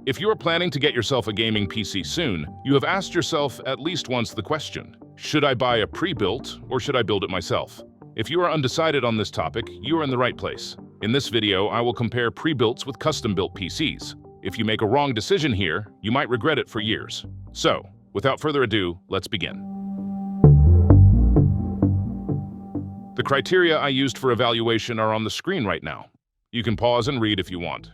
If you are planning to get yourself a gaming PC soon, you have asked yourself at least once the question, should I buy a pre-built or should I build it myself? If you are undecided on this topic, you are in the right place. In this video, I will compare pre-builts with custom-built PCs. If you make a wrong decision here, you might regret it for years. So, without further ado, let's begin. The criteria I used for evaluation are on the screen right now. You can pause and read if you want.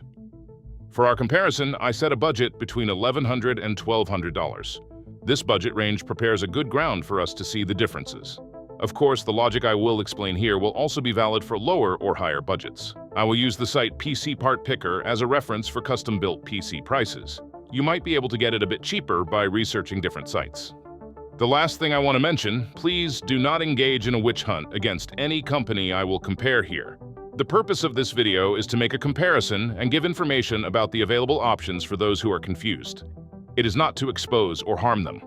For our comparison, I set a budget between $1,100 and $1,200. This budget range prepares a good ground for us to see the differences. Of course, the logic I will explain here will also be valid for lower or higher budgets. I will use the site PC Part Picker as a reference for custom-built PC prices. You might be able to get it a bit cheaper by researching different sites. The last thing I want to mention, please do not engage in a witch hunt against any company I will compare here. The purpose of this video is to make a comparison and give information about the available options for those who are confused. It is not to expose or harm them.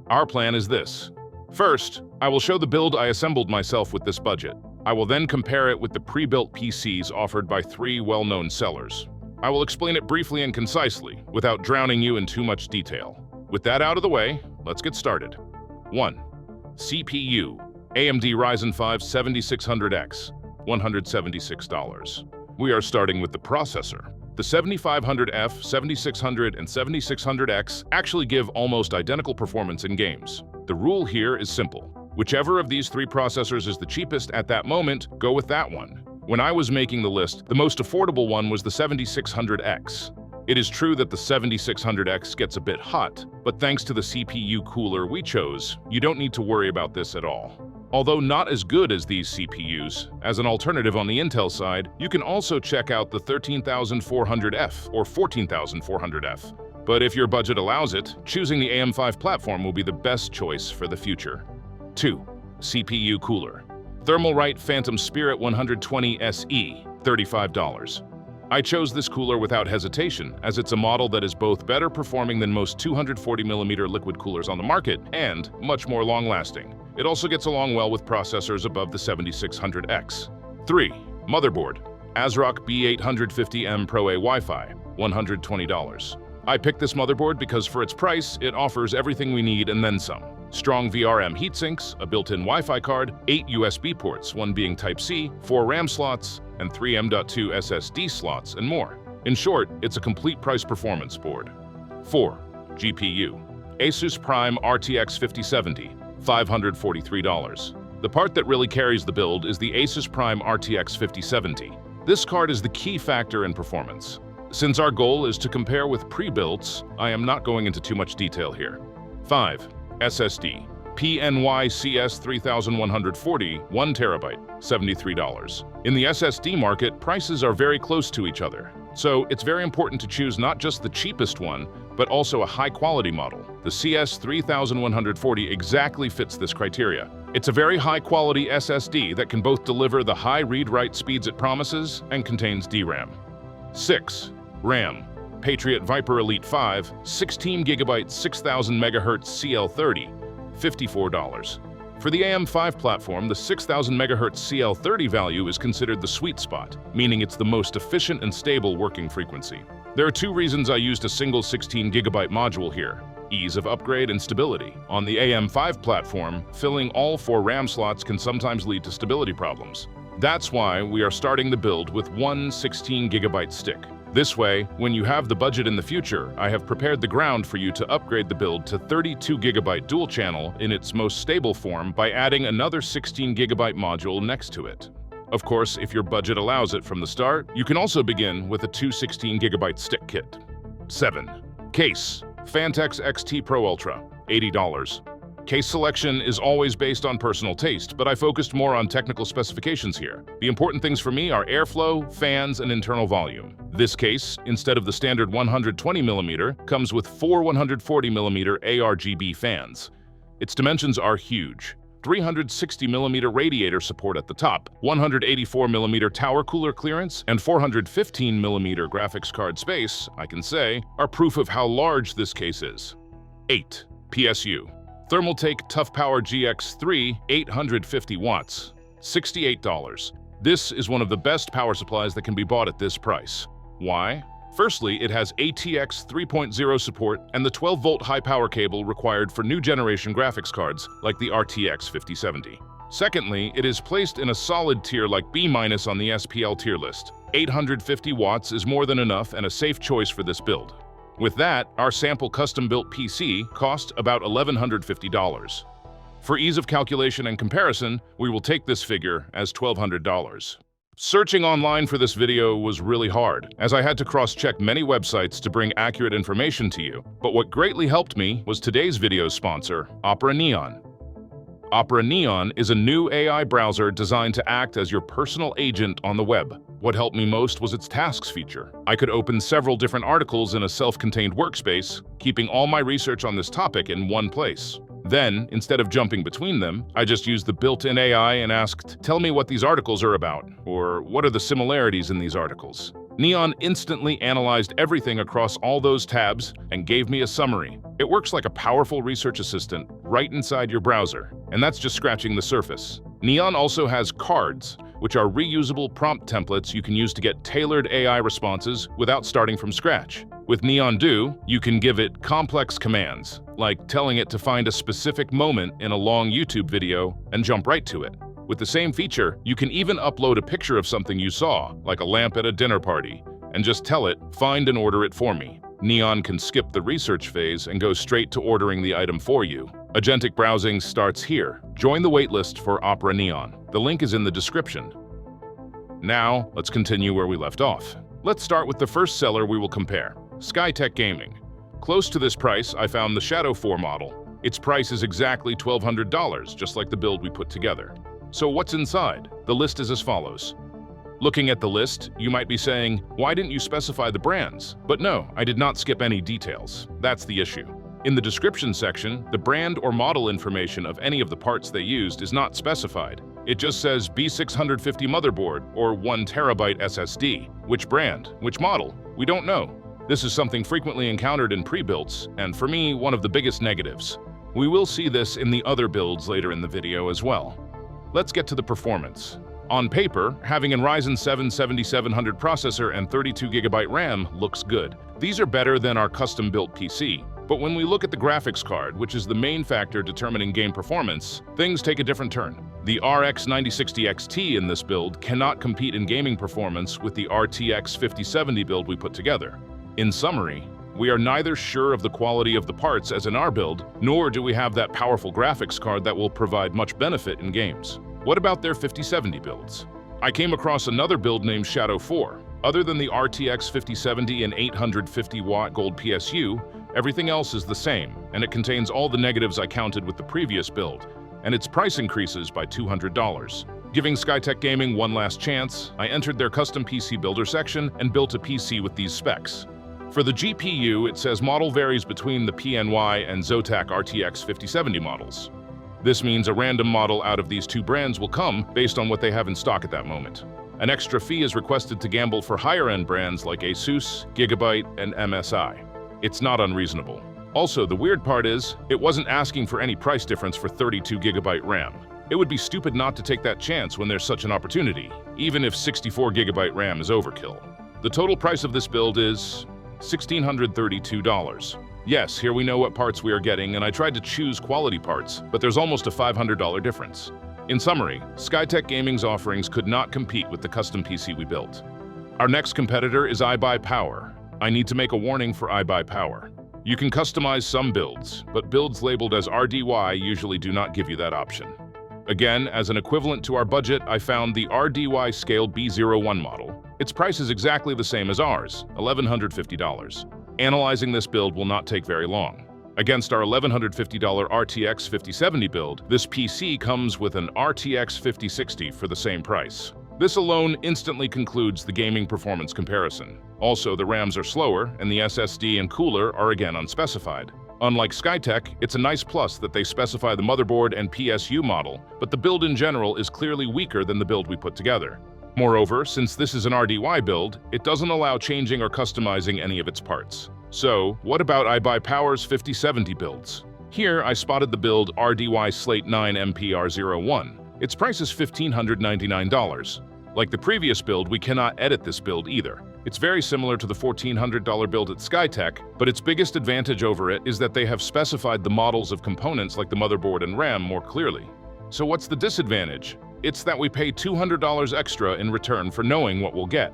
Our plan is this. First, I will show the build I assembled myself with this budget. I will then compare it with the pre-built PCs offered by 3 well-known sellers. I will explain it briefly and concisely, without drowning you in too much detail. With that out of the way, let's get started. 1. CPU, AMD Ryzen 5 7600X. $176. We are starting with the processor. The 7500F, 7600, and 7600X actually give almost identical performance in games. The rule here is simple. Whichever of these 3 processors is the cheapest at that moment, go with that one. When I was making the list, the most affordable one was the 7600X. It is true that the 7600X gets a bit hot, but thanks to the CPU cooler we chose, you don't need to worry about this at all. Although not as good as these CPUs, as an alternative on the Intel side, you can also check out the 13400F or 14400F. But if your budget allows it, choosing the AM5 platform will be the best choice for the future. 2. CPU cooler. Thermalright Phantom Spirit 120 SE, $35. I chose this cooler without hesitation, as it's a model that is both better performing than most 240mm liquid coolers on the market and much more long-lasting. It also gets along well with processors above the 7600X. 3. Motherboard. ASRock B850M Pro A Wi-Fi, $120. I picked this motherboard because for its price, it offers everything we need and then some. Strong VRM heatsinks, a built-in Wi-Fi card, 8 USB ports, 1 being Type-C, 4 RAM slots, and 3 M.2 SSD slots, and more. In short, it's a complete price-performance board. 4. GPU. Asus Prime RTX 5070, $543. The part that really carries the build is the Asus Prime RTX 5070. This card is the key factor in performance. Since our goal is to compare with pre-builts, I am not going into too much detail here. 5. SSD. PNY-CS 3140, 1TB, $73. In the SSD market, prices are very close to each other. So it's very important to choose not just the cheapest one, but also a high-quality model. The CS 3140 exactly fits this criteria. It's a very high-quality SSD that can both deliver the high read-write speeds it promises and contains DRAM. 6. RAM. Patriot Viper Elite 5, 16GB 6000 MHz CL30, $54. For the AM5 platform, the 6000 MHz CL30 value is considered the sweet spot, meaning it's the most efficient and stable working frequency. There are 2 reasons I used a single 16GB module here: ease of upgrade and stability. On the AM5 platform, filling all 4 RAM slots can sometimes lead to stability problems. That's why we are starting the build with one 16GB stick. This way, when you have the budget in the future, I have prepared the ground for you to upgrade the build to 32GB dual channel in its most stable form by adding another 16GB module next to it. Of course, if your budget allows it from the start, you can also begin with a 2 16GB stick kit. 7. Case. Phanteks XT Pro Ultra, $80. Case selection is always based on personal taste, but I focused more on technical specifications here. The important things for me are airflow, fans, and internal volume. This case, instead of the standard 120mm, comes with 4 140mm ARGB fans. Its dimensions are huge. 360mm radiator support at the top, 184mm tower cooler clearance, and 415mm graphics card space, I can say, are proof of how large this case is. 8. PSU. Thermaltake Tough Power GX3, 850 watts, $68. This is one of the best power supplies that can be bought at this price. Why? Firstly, it has ATX 3.0 support and the 12-volt high-power cable required for new generation graphics cards like the RTX 5070. Secondly, it is placed in a solid tier like B- on the SPL tier list. 850 watts is more than enough and a safe choice for this build. With that, our sample custom-built PC cost about $1,150. For ease of calculation and comparison, we will take this figure as $1,200. Searching online for this video was really hard, as I had to cross-check many websites to bring accurate information to you. But what greatly helped me was today's video sponsor, Opera Neon. Opera Neon is a new AI browser designed to act as your personal agent on the web. What helped me most was its tasks feature. I could open several different articles in a self-contained workspace, keeping all my research on this topic in one place. Then, instead of jumping between them, I just used the built-in AI and asked, "Tell me what these articles are about," or "What are the similarities in these articles?" Neon instantly analyzed everything across all those tabs and gave me a summary. It works like a powerful research assistant right inside your browser, and that's just scratching the surface. Neon also has cards, which are reusable prompt templates you can use to get tailored AI responses without starting from scratch. With Neon Do, you can give it complex commands, like telling it to find a specific moment in a long YouTube video and jump right to it. With the same feature, you can even upload a picture of something you saw, like a lamp at a dinner party, and just tell it, "Find and order it for me." Neon can skip the research phase and go straight to ordering the item for you. Agentic browsing starts here. Join the waitlist for Opera Neon. The link is in the description. Now, let's continue where we left off. Let's start with the first seller we will compare, Skytech Gaming. Close to this price, I found the Shadow 4 model. Its price is exactly $1,200, just like the build we put together. So what's inside? The list is as follows. Looking at the list, you might be saying, "Why didn't you specify the brands?" But no, I did not skip any details. That's the issue. In the description section, the brand or model information of any of the parts they used is not specified. It just says B650 motherboard or 1 terabyte SSD. Which brand? Which model? We don't know. This is something frequently encountered in pre-builds, and for me, one of the biggest negatives. We will see this in the other builds later in the video as well. Let's get to the performance. On paper, having a Ryzen 7 7700 processor and 32GB RAM looks good. These are better than our custom-built PC. But when we look at the graphics card, which is the main factor determining game performance, things take a different turn. The RX 9060 XT in this build cannot compete in gaming performance with the RTX 5070 build we put together. In summary, we are neither sure of the quality of the parts as in our build, nor do we have that powerful graphics card that will provide much benefit in games. What about their 5070 builds? I came across another build named Shadow 4. Other than the RTX 5070 and 850-watt gold PSU, everything else is the same, and it contains all the negatives I counted with the previous build, and its price increases by $200. Giving Skytech Gaming one last chance, I entered their custom PC builder section and built a PC with these specs. For the GPU, it says model varies between the PNY and Zotac RTX 5070 models. This means a random model out of these two brands will come based on what they have in stock at that moment. An extra fee is requested to gamble for higher-end brands like Asus, Gigabyte, and MSI. It's not unreasonable. Also, the weird part is, it wasn't asking for any price difference for 32GB RAM. It would be stupid not to take that chance when there's such an opportunity, even if 64GB RAM is overkill. The total price of this build is $1,632. Yes, here we know what parts we are getting, and I tried to choose quality parts, but there's almost a $500 difference. In summary, Skytech Gaming's offerings could not compete with the custom PC we built. Our next competitor is iBuyPower. I need to make a warning for iBuyPower. You can customize some builds, but builds labeled as RDY usually do not give you that option. Again, as an equivalent to our budget, I found the RDY scaled B01 model. Its price is exactly the same as ours, $1,150. Analyzing this build will not take very long. Against our $1,150 RTX 5070 build, this PC comes with an RTX 5060 for the same price. This alone instantly concludes the gaming performance comparison. Also, the RAMs are slower, and the SSD and cooler are again unspecified. Unlike Skytech, it's a nice plus that they specify the motherboard and PSU model, but the build in general is clearly weaker than the build we put together. Moreover, since this is an RDY build, it doesn't allow changing or customizing any of its parts. So, what about iBuyPower's 5070 builds? Here, I spotted the build RDY Slate 9 MPR01. Its price is $1,599. Like the previous build, we cannot edit this build either. It's very similar to the $1,400 build at Skytech, but its biggest advantage over it is that they have specified the models of components like the motherboard and RAM more clearly. So what's the disadvantage? It's that we pay $200 extra in return for knowing what we'll get.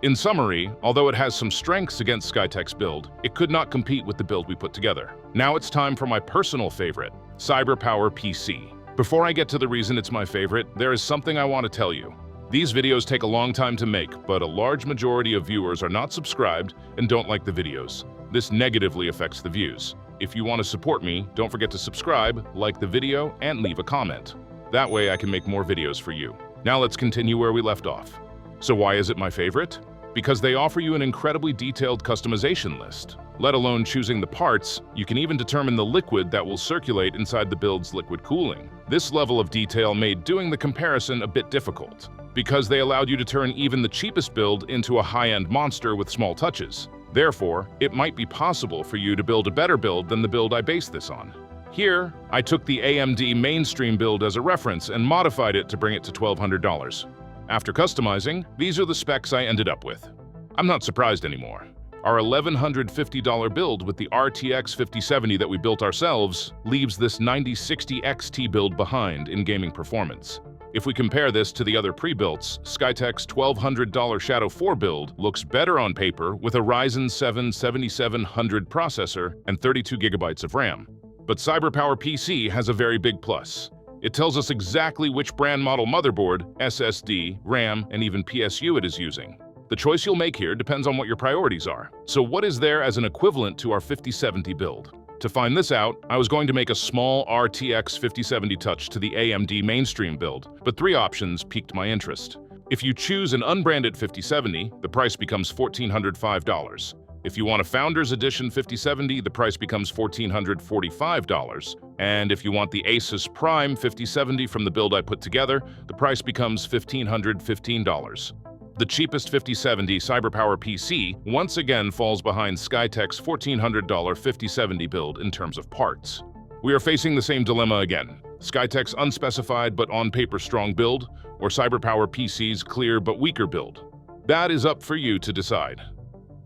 In summary, although it has some strengths against Skytech's build, it could not compete with the build we put together. Now it's time for my personal favorite, CyberPowerPC. Before I get to the reason it's my favorite, there is something I want to tell you. These videos take a long time to make, but a large majority of viewers are not subscribed and don't like the videos. This negatively affects the views. If you want to support me, don't forget to subscribe, like the video, and leave a comment. That way I can make more videos for you. Now let's continue where we left off. So why is it my favorite? Because they offer you an incredibly detailed customization list. Let alone choosing the parts, you can even determine the liquid that will circulate inside the build's liquid cooling. This level of detail made doing the comparison a bit difficult, because they allowed you to turn even the cheapest build into a high-end monster with small touches. Therefore, it might be possible for you to build a better build than the build I based this on. Here, I took the AMD mainstream build as a reference and modified it to bring it to $1,200. After customizing, these are the specs I ended up with. I'm not surprised anymore. Our $1,150 build with the RTX 5070 that we built ourselves leaves this 9060 XT build behind in gaming performance. If we compare this to the other pre-builts, Skytech's $1,200 Shadow 4 build looks better on paper with a Ryzen 7 7700 processor and 32 GB of RAM. But CyberPowerPC has a very big plus. It tells us exactly which brand model motherboard, SSD, RAM, and even PSU it is using. The choice you'll make here depends on what your priorities are. So what is there as an equivalent to our 5070 build? To find this out, I was going to make a small RTX 5070 touch to the AMD mainstream build, but 3 options piqued my interest. If you choose an unbranded 5070, the price becomes $1,405. If you want a Founders Edition 5070, the price becomes $1,445. And if you want the Asus Prime 5070 from the build I put together, the price becomes $1,515. The cheapest 5070 CyberPowerPC once again falls behind Skytech's $1,400 5070 build in terms of parts. We are facing the same dilemma again: Skytech's unspecified but on-paper strong build, or CyberPowerPC's clear but weaker build. That is up for you to decide.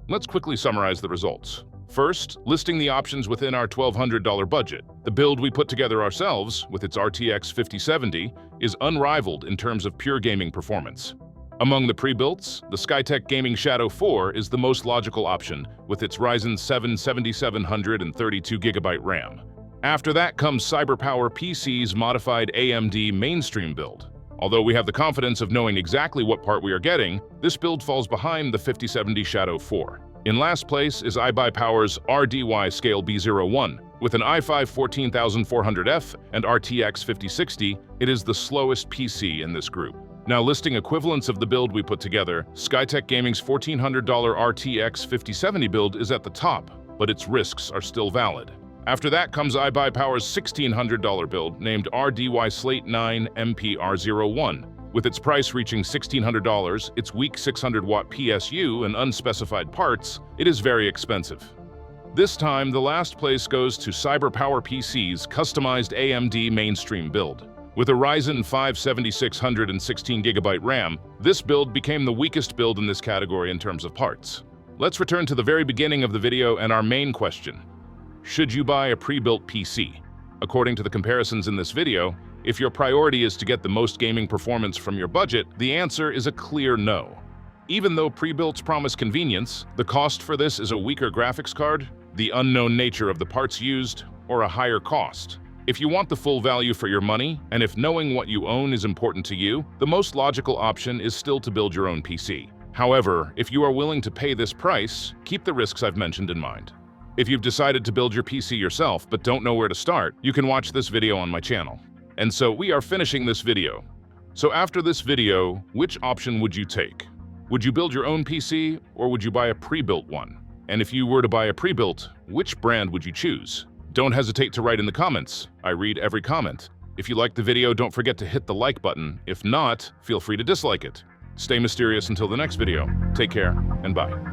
Let's quickly summarize the results. First, listing the options within our $1,200 budget. The build we put together ourselves, with its RTX 5070, is unrivaled in terms of pure gaming performance. Among the pre-builts, the Skytech Gaming Shadow 4 is the most logical option, with its Ryzen 7 7700 and 32 GB RAM. After that comes CyberPowerPC's modified AMD mainstream build. Although we have the confidence of knowing exactly what part we are getting, this build falls behind the 5070 Shadow 4. In last place is iBuyPower's RDY Scale B01. With an i5 14400F and RTX 5060, it is the slowest PC in this group. Now, listing equivalents of the build we put together, Skytech Gaming's $1,400 RTX 5070 build is at the top, but its risks are still valid. After that comes iBuyPower's $1,600 build named RDY Slate 9 MPR01. With its price reaching $1,600, its weak 600-watt PSU, and unspecified parts, it is very expensive. This time, the last place goes to CyberPowerPC's customized AMD mainstream build. With a Ryzen 5 7600 and 16 GB RAM, this build became the weakest build in this category in terms of parts. Let's return to the very beginning of the video and our main question. Should you buy a pre-built PC? According to the comparisons in this video, if your priority is to get the most gaming performance from your budget, the answer is a clear no. Even though pre-builts promise convenience, the cost for this is a weaker graphics card, the unknown nature of the parts used, or a higher cost. If you want the full value for your money, and if knowing what you own is important to you, the most logical option is still to build your own PC. However, if you are willing to pay this price, keep the risks I've mentioned in mind. If you've decided to build your PC yourself but don't know where to start, you can watch this video on my channel. And so we are finishing this video. So after this video, which option would you take? Would you build your own PC, or would you buy a pre-built one? And if you were to buy a pre-built, which brand would you choose? Don't hesitate to write in the comments. I read every comment. If you liked the video, don't forget to hit the like button. If not, feel free to dislike it. Stay mysterious until the next video. Take care, and bye.